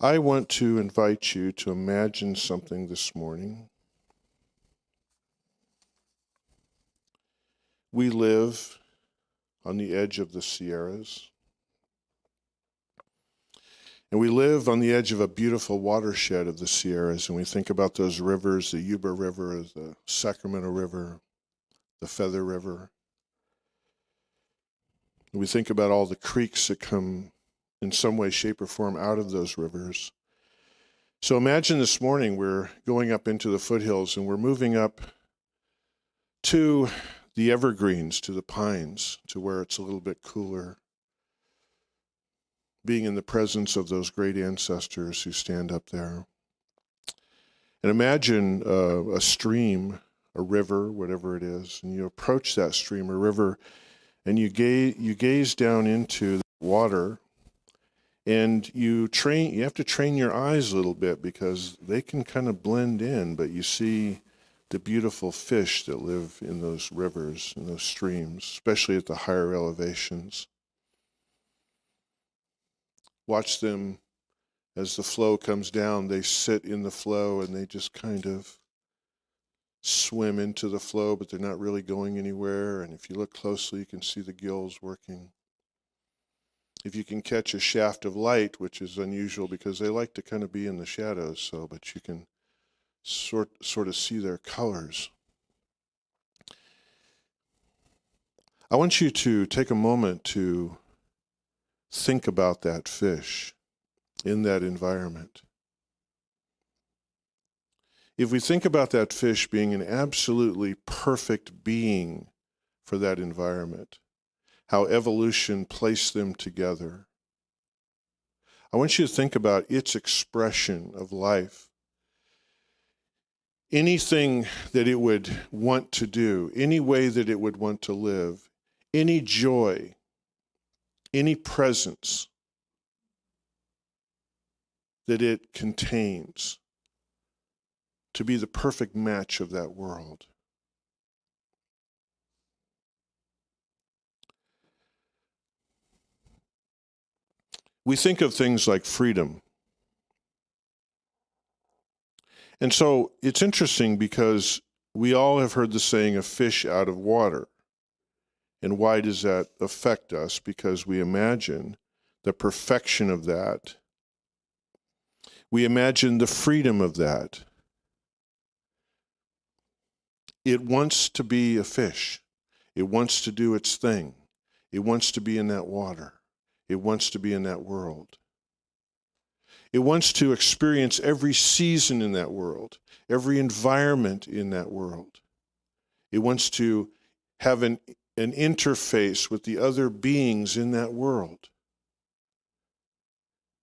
I want to invite you to imagine something this morning. We live on the edge of the Sierras, and we live on the edge of a beautiful watershed of the Sierras, and we think about those rivers, the Yuba River, the Sacramento River, the Feather River. We think about all the creeks that come in some way, shape, or form out of those rivers. So imagine this morning we're going up into the foothills and we're moving up to the evergreens, to the pines, to where it's a little bit cooler, being in the presence of those great ancestors who stand up there. And imagine a stream, a river, whatever it is, and you approach that stream or river and you gaze down into the water. And you have to train your eyes a little bit because they can kind of blend in, but you see the beautiful fish that live in those rivers, in those streams, especially at the higher elevations. Watch them as the flow comes down. They sit in the flow and they just kind of swim into the flow, but they're not really going anywhere. And if you look closely, you can see the gills working. If you can catch a shaft of light, which is unusual because they like to kind of be in the shadows, but you can sort of see their colors. I want you to take a moment to think about that fish in that environment. If we think about that fish being an absolutely perfect being for that environment, how evolution placed them together, I want you to think about its expression of life. Anything that it would want to do, any way that it would want to live, any joy, any presence that it contains to be the perfect match of that world. We think of things like freedom. And so it's interesting because we all have heard the saying, a fish out of water. And why does that affect us? Because we imagine the perfection of that. We imagine the freedom of that. It wants to be a fish. It wants to do its thing. It wants to be in that water. It wants to be in that world. It wants to experience every season in that world, every environment in that world. It wants to have an interface with the other beings in that world.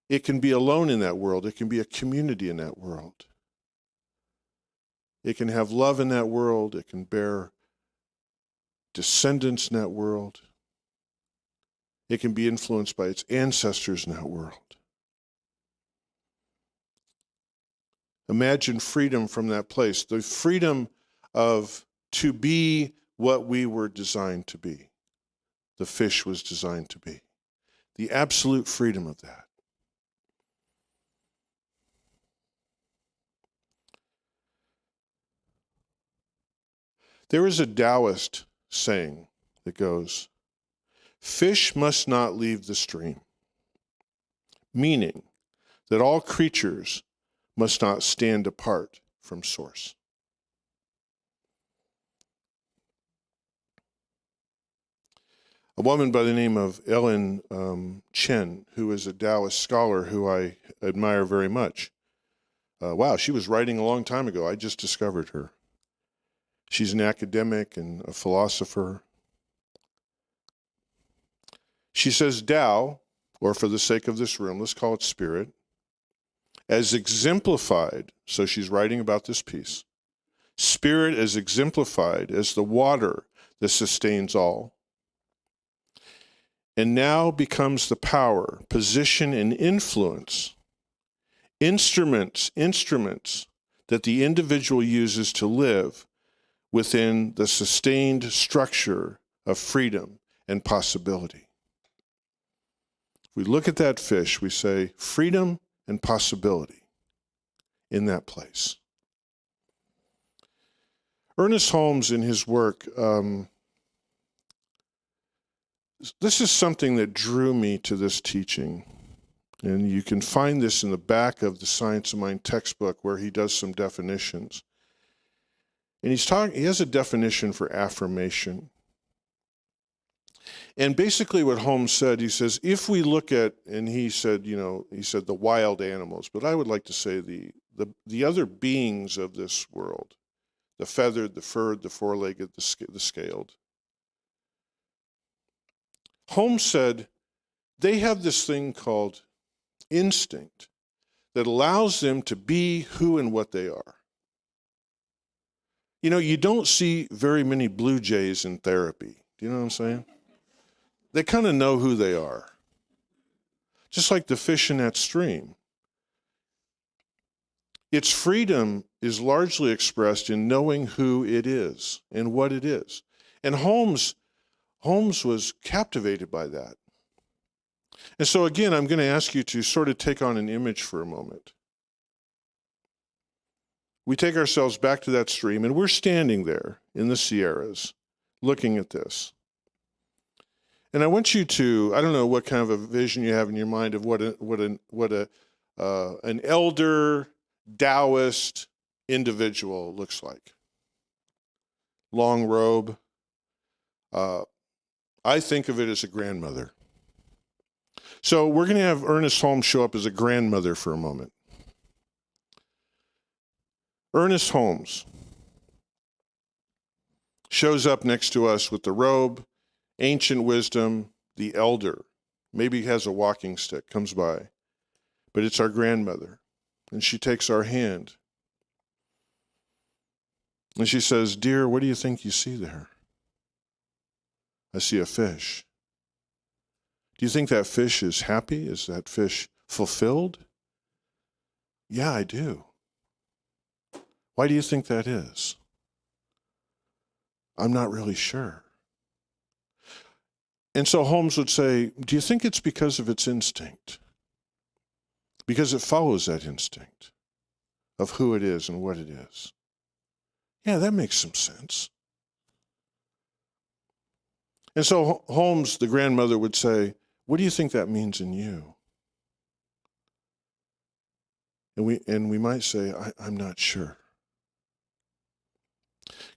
It can be alone in that world. It can be a community in that world. It can have love in that world. It can bear descendants in that world. It can be influenced by its ancestors in that world. Imagine freedom from that place, the freedom of to be what we were designed to be, the fish was designed to be, the absolute freedom of that. There is a Taoist saying that goes, fish must not leave the stream, meaning that all creatures must not stand apart from source. A woman by the name of Ellen Chen, who is a Taoist scholar who I admire very much. Wow, she was writing a long time ago. I just discovered her. She's an academic and a philosopher. She says Tao, or for the sake of this room, let's call it spirit, as exemplified, so she's writing about this piece, spirit as exemplified as the water that sustains all, and now becomes the power, position, and influence, instruments that the individual uses to live within the sustained structure of freedom and possibility. If we look at that fish, we say, freedom and possibility in that place. Ernest Holmes, in his work, this is something that drew me to this teaching. And you can find this in the back of the Science of Mind textbook where he does some definitions. And he has a definition for affirmation. And basically what Holmes said, he says, if we look at, and he said the wild animals, but I would like to say the other beings of this world, the feathered, the furred, the four-legged, the scaled. Holmes said they have this thing called instinct that allows them to be who and what they are. You know, you don't see very many blue jays in therapy. Do you know what I'm saying? They kind of know who they are. Just like the fish in that stream. Its freedom is largely expressed in knowing who it is and what it is. And Holmes was captivated by that. And so again, I'm going to ask you to sort of take on an image for a moment. We take ourselves back to that stream, and we're standing there in the Sierras looking at this. And I want you to, I don't know what kind of a vision you have in your mind of what an elder Taoist individual looks like. Long robe. I think of it as a grandmother. So we're going to have Ernest Holmes show up as a grandmother for a moment. Ernest Holmes shows up next to us with the robe, ancient wisdom, the elder. Maybe he has a walking stick, comes by. But it's our grandmother. And she takes our hand. And she says, "Dear, what do you think you see there?" "I see a fish." "Do you think that fish is happy? Is that fish fulfilled?" "Yeah, I do." "Why do you think that is?" "I'm not really sure." And so Holmes would say, "Do you think it's because of its instinct? Because it follows that instinct of who it is and what it is." "Yeah, that makes some sense." And so Holmes, the grandmother, would say, "What do you think that means in you?" And we might say, I'm not sure.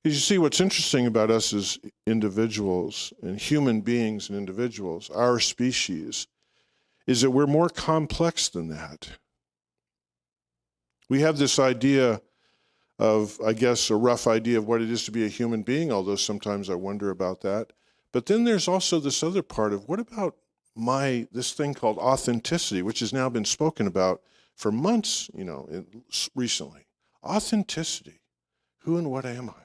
Because you see, what's interesting about us as individuals and human beings and individuals, our species, is that we're more complex than that. We have this idea of, I guess, a rough idea of what it is to be a human being, although sometimes I wonder about that. But then there's also this other part of, what about this thing called authenticity, which has now been spoken about for months, recently. Authenticity. Who and what am I?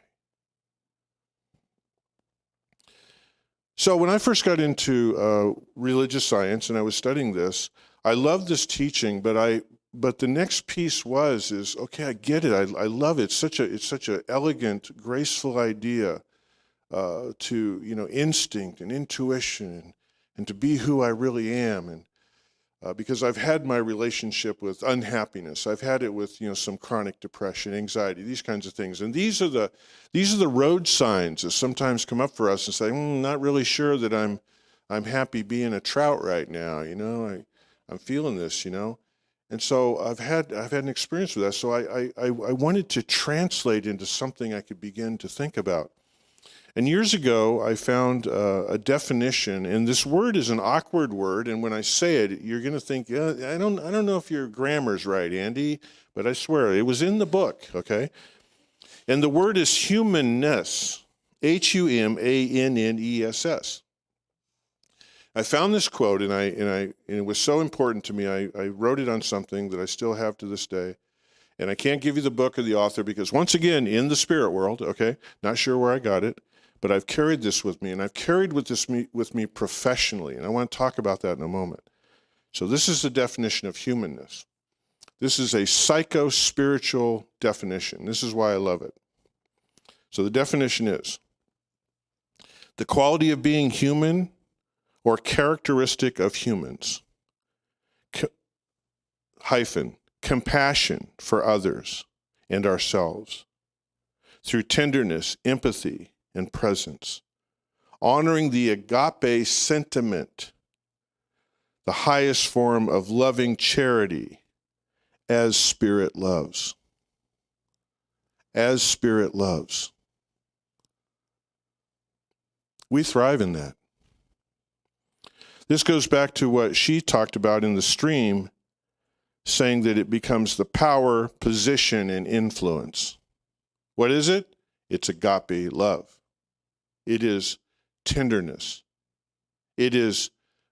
So when I first got into religious science and I was studying this, I loved this teaching, but the next piece is okay, I get it. I love it. It's such a elegant, graceful idea to instinct and intuition and to be who I really am. And because I've had my relationship with unhappiness, I've had it with some chronic depression, anxiety, these kinds of things. And these are the road signs that sometimes come up for us and say, not really sure that I'm happy being a trout right now. I'm feeling this. And so I've had an experience with that. So I wanted to translate into something I could begin to think about. And years ago, I found a definition, and this word is an awkward word, and when I say it, you're going to think, I don't know if your grammar's right, Andy, but I swear, it was in the book, okay? And the word is humanness, Humanness. I found this quote, and it was so important to me, I wrote it on something that I still have to this day. And I can't give you the book or the author because, once again, in the spirit world, okay, not sure where I got it, but I've carried this with me, and I've carried with me professionally, and I want to talk about that in a moment. So this is the definition of humanness. This is a psycho-spiritual definition. This is why I love it. So the definition is the quality of being human or characteristic of humans. compassion for others and ourselves through tenderness, empathy, and presence, honoring the agape sentiment, the highest form of loving charity, as Spirit loves. As Spirit loves. We thrive in that. This goes back to what she talked about in the stream, saying that it becomes the power, position, and influence. What is it? It's agape love. It is tenderness. It is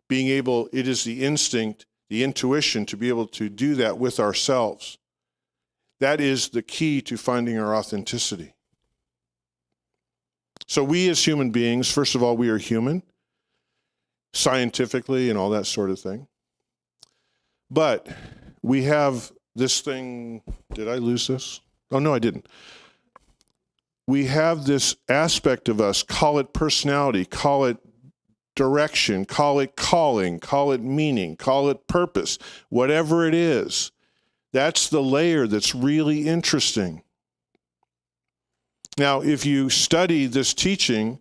the instinct, the intuition to be able to do that with ourselves. That is the key to finding our authenticity. So we as human beings, first of all, we are human, scientifically and all that sort of thing. But we have this thing, did I lose this? Oh, no, I didn't. We have this aspect of us, call it personality, call it direction, call it calling, call it meaning, call it purpose, whatever it is. That's the layer that's really interesting. Now, if you study this teaching,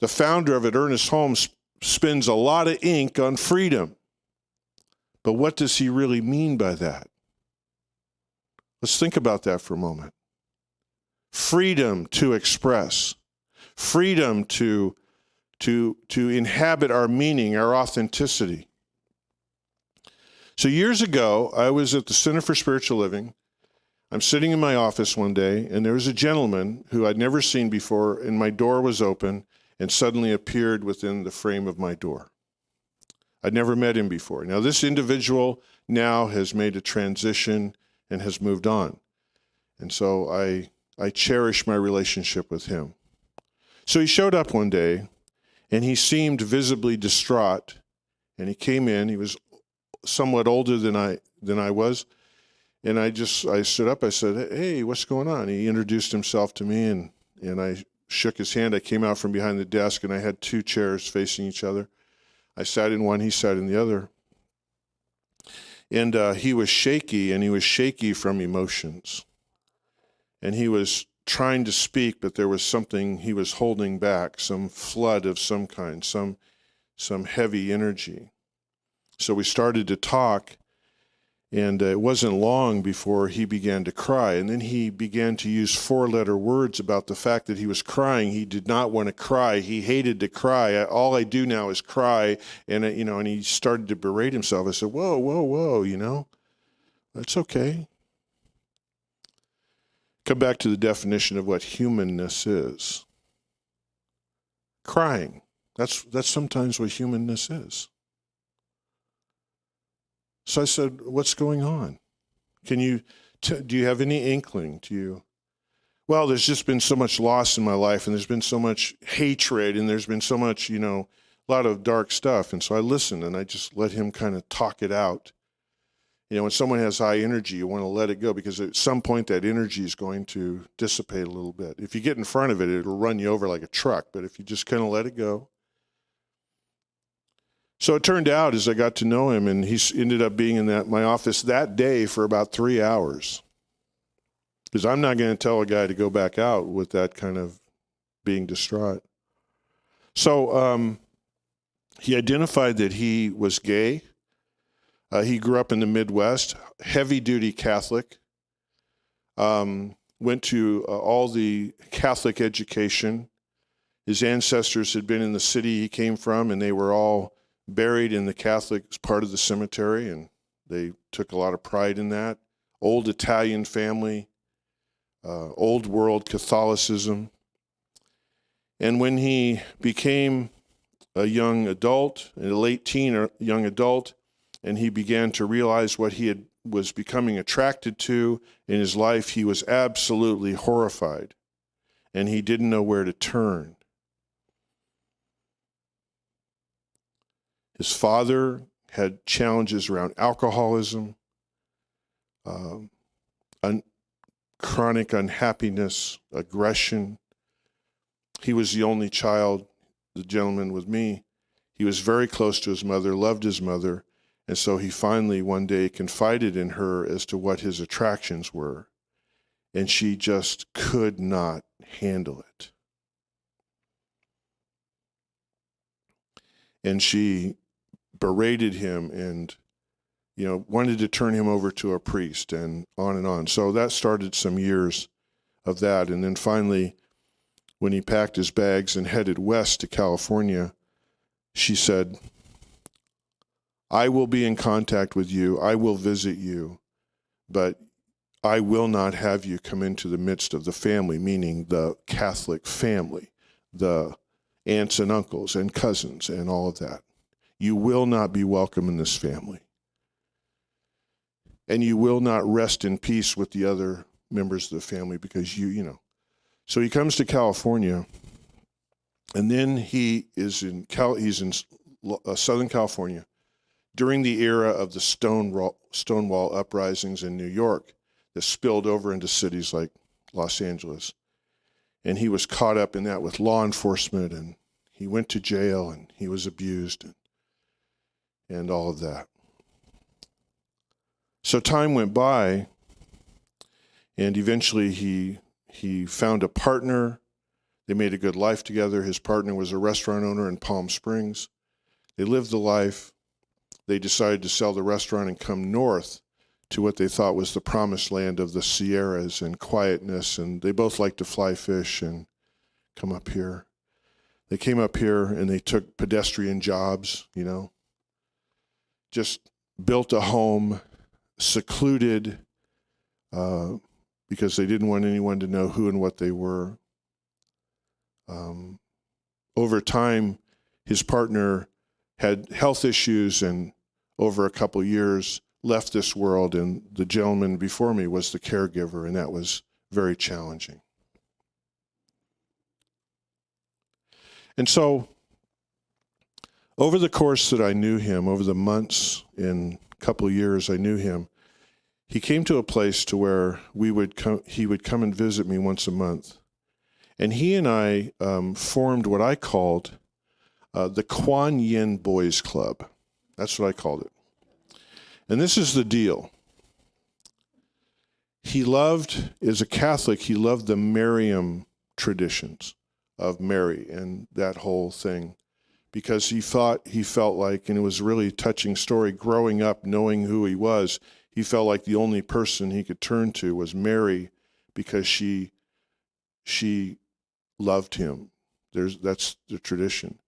the founder of it, Ernest Holmes, spends a lot of ink on freedom. But what does he really mean by that? Let's think about that for a moment. Freedom to express, freedom to inhabit our meaning, our authenticity. So years ago, I was at the Center for Spiritual Living. I'm sitting in my office one day, and there was a gentleman who I'd never seen before, and my door was open, and suddenly appeared within the frame of my door. I'd never met him before. Now, this individual now has made a transition and has moved on. And so I cherish my relationship with him. So he showed up one day, and he seemed visibly distraught. And he came in. He was somewhat older than I was. And I stood up. I said, "Hey, what's going on?" He introduced himself to me, and I shook his hand. I came out from behind the desk, and I had two chairs facing each other. I sat in one. He sat in the other. And he was shaky, and he was shaky from emotions. And he was trying to speak, but there was something he was holding back, some flood of some kind, some heavy energy. So we started to talk, and it wasn't long before he began to cry. And then he began to use four-letter words about the fact that he was crying. He did not want to cry. He hated to cry. All I do now is cry. And, and he started to berate himself. I said, whoa, that's okay. Come back to the definition of what humanness is. Crying. That's sometimes what humanness is. So I said, "What's going on? Do you have any inkling? Well, there's just been so much loss in my life, and there's been so much hatred, and there's been so much, a lot of dark stuff." And so I listened, and I just let him kind of talk it out. When someone has high energy, you want to let it go, because at some point that energy is going to dissipate a little bit. If you get in front of it, it'll run you over like a truck. But if you just kind of let it go. So it turned out, as I got to know him, and he ended up being in my office that day for about 3 hours. Because I'm not going to tell a guy to go back out with that kind of being distraught. So he identified that he was gay. He grew up in the Midwest, heavy-duty Catholic, went to all the Catholic education. His ancestors had been in the city he came from, and they were all buried in the Catholic part of the cemetery, and they took a lot of pride in that. Old Italian family, old world Catholicism. And when he became a young adult, a late teen or young adult, and he began to realize what he was becoming attracted to in his life, he was absolutely horrified, and he didn't know where to turn. His father had challenges around alcoholism, chronic unhappiness, aggression. He was the only child, the gentleman with me. He was very close to his mother, loved his mother, And so he finally one day confided in her as to what his attractions were. And she just could not handle it. And she berated him and, wanted to turn him over to a priest and on and on. So that started some years of that. And then finally, when he packed his bags and headed west to California, she said, I will be in contact with you. I will visit you, but I will not have you come into the midst of the family, meaning the Catholic family, the aunts and uncles and cousins and all of that. You will not be welcome in this family. And you will not rest in peace with the other members of the family because So he comes to California, and then he's in Southern California during the era of the Stonewall uprisings in New York that spilled over into cities like Los Angeles. And he was caught up in that with law enforcement, and he went to jail, and he was abused, and all of that. So time went by, and eventually he found a partner. They made a good life together. His partner was a restaurant owner in Palm Springs. They lived the life. They decided to sell the restaurant and come north to what they thought was the promised land of the Sierras and quietness, and they both liked to fly fish and come up here. They came up here and they took pedestrian jobs, just built a home, secluded, because they didn't want anyone to know who and what they were. Over time, his partner had health issues and over a couple years left this world, and the gentleman before me was the caregiver, and that was very challenging. And so over the course that I knew him, over the months and couple of years I knew him, he came to a place to where he would come and visit me once a month. And he and I formed what I called the Kuan Yin Boys Club. That's what I called it. And this is the deal. He loved, as a Catholic, he loved the Marian traditions of Mary and that whole thing, because he felt like, and it was a really touching story, growing up knowing who he was, he felt like the only person he could turn to was Mary, because she loved him. That's the tradition.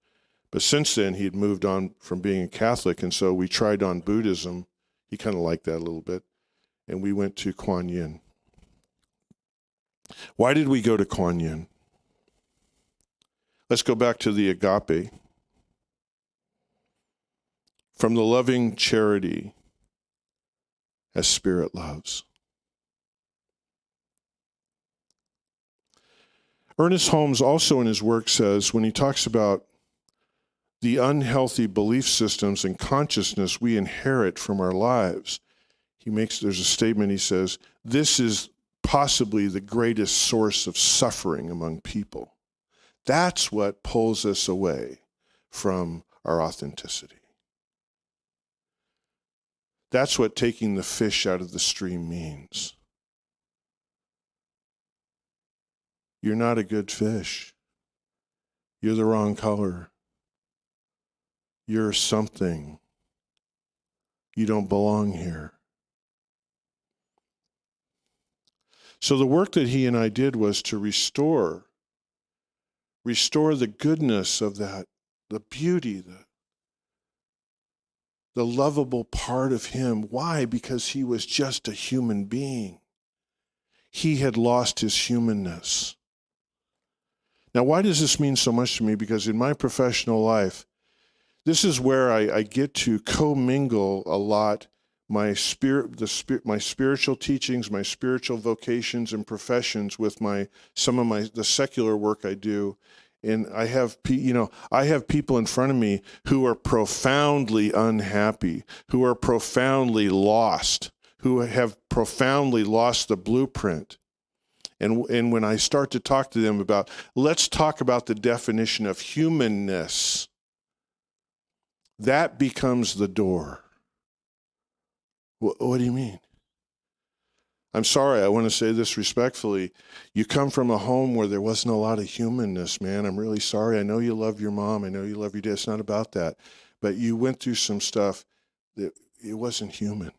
But since then, he had moved on from being a Catholic, and so we tried on Buddhism. He kind of liked that a little bit, and we went to Kuan Yin. Why did we go to Kuan Yin? Let's go back to the agape. From the loving charity as Spirit loves. Ernest Holmes also in his work says, when he talks about the unhealthy belief systems and consciousness we inherit from our lives, there's a statement, he says, this is possibly the greatest source of suffering among people. That's what pulls us away from our authenticity. That's what taking the fish out of the stream means. You're not a good fish. You're the wrong color. You're something. You don't belong here. So the work that he and I did was to restore the goodness of that, the beauty, the lovable part of him. Why? Because he was just a human being. He had lost his humanness. Now, why does this mean so much to me? Because in my professional life, this is where I get to commingle a lot my spiritual teachings, my spiritual vocations and professions with the secular work I do. And I have people in front of me who are profoundly unhappy, who are profoundly lost, who have profoundly lost the blueprint. And when I start to talk to them about, let's talk about the definition of humanness, that becomes the door. What do you mean? I'm sorry, I want to say this respectfully. You come from a home where there wasn't a lot of humanness, man. I'm really sorry. I know you love your mom. I know you love your dad. It's not about that. But you went through some stuff that it wasn't human.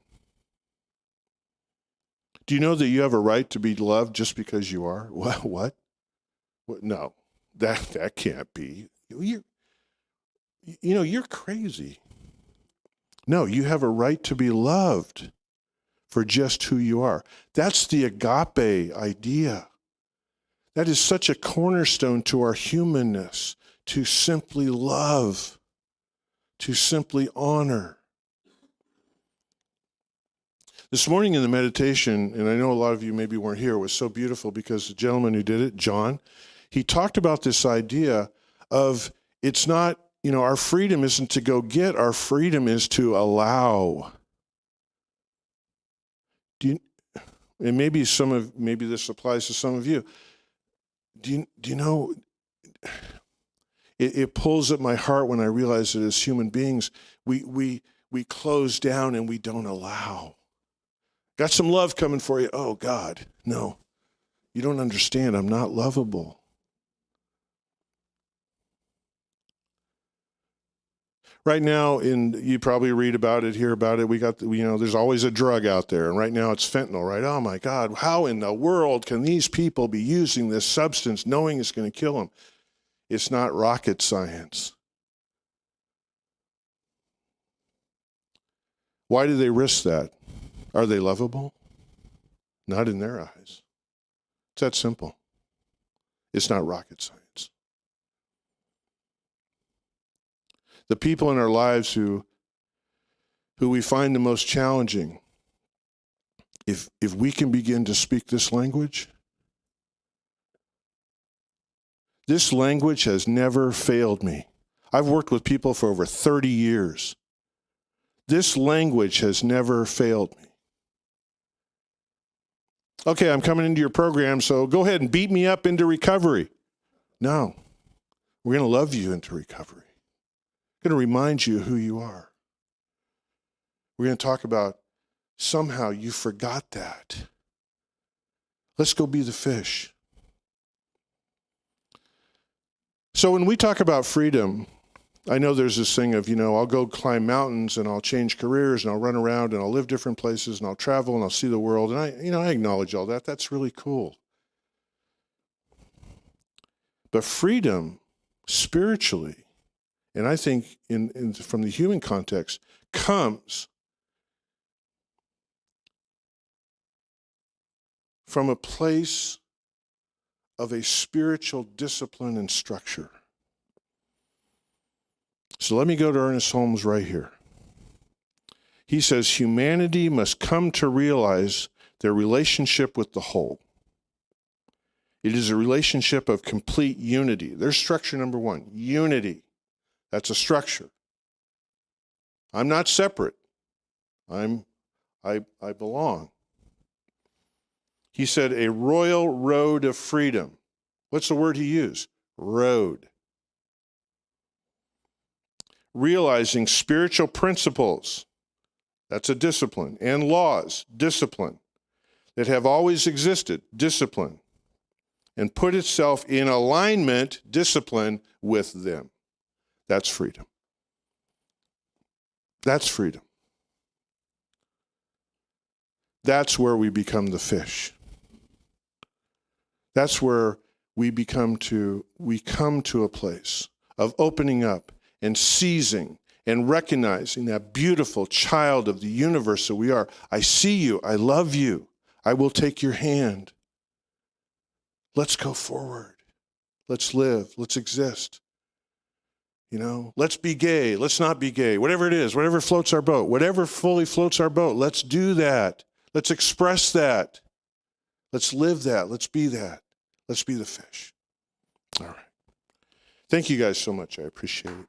Do you know that you have a right to be loved just because you are? What? No, that can't be. You're crazy. No, you have a right to be loved for just who you are. That's the agape idea. That is such a cornerstone to our humanness, to simply love, to simply honor. This morning in the meditation, and I know a lot of you maybe weren't here, it was so beautiful because the gentleman who did it, John, he talked about this idea of it's not, our freedom isn't to go get, our freedom is to allow. And maybe this applies to some of you. Do you know, it pulls at my heart when I realize that as human beings, we close down and we don't allow. Got some love coming for you. Oh, God, no. You don't understand. I'm not lovable. Right now, you probably read about it, hear about it. We got, there's always a drug out there. And right now it's fentanyl, right? Oh, my God. How in the world can these people be using this substance knowing it's going to kill them? It's not rocket science. Why do they risk that? Are they lovable? Not in their eyes. It's that simple. It's not rocket science. The people in our lives who we find the most challenging, if we can begin to speak this language has never failed me. I've worked with people for over 30 years. This language has never failed me. Okay, I'm coming into your program, so go ahead and beat me up into recovery. No, we're going to love you into recovery. We're going to remind you who you are. We're going to talk about somehow you forgot that. Let's go be the fish. So when we talk about freedom, I know there's this thing of, I'll go climb mountains and I'll change careers and I'll run around and I'll live different places and I'll travel and I'll see the world. And I acknowledge all that. That's really cool. But freedom spiritually, and I think from the human context, comes from a place of a spiritual discipline and structure. So let me go to Ernest Holmes right here. He says, humanity must come to realize their relationship with the whole. It is a relationship of complete unity. There's structure number one, unity. That's a structure. I'm not separate. I belong. He said, a royal road of freedom. What's the word he used? Road. Realizing spiritual principles, that's a discipline, and laws, discipline, that have always existed, discipline, and put itself in alignment, discipline, with them. That's freedom. That's freedom. That's where we become the fish. That's where we come to a place of opening up and seizing and recognizing that beautiful child of the universe that we are. I see you. I love you. I will take your hand. Let's go forward. Let's live. Let's exist. Let's be gay. Let's not be gay. Whatever it is, whatever floats our boat, whatever fully floats our boat, let's do that. Let's express that. Let's live that. Let's be that. Let's be the fish. All right. Thank you guys so much. I appreciate it.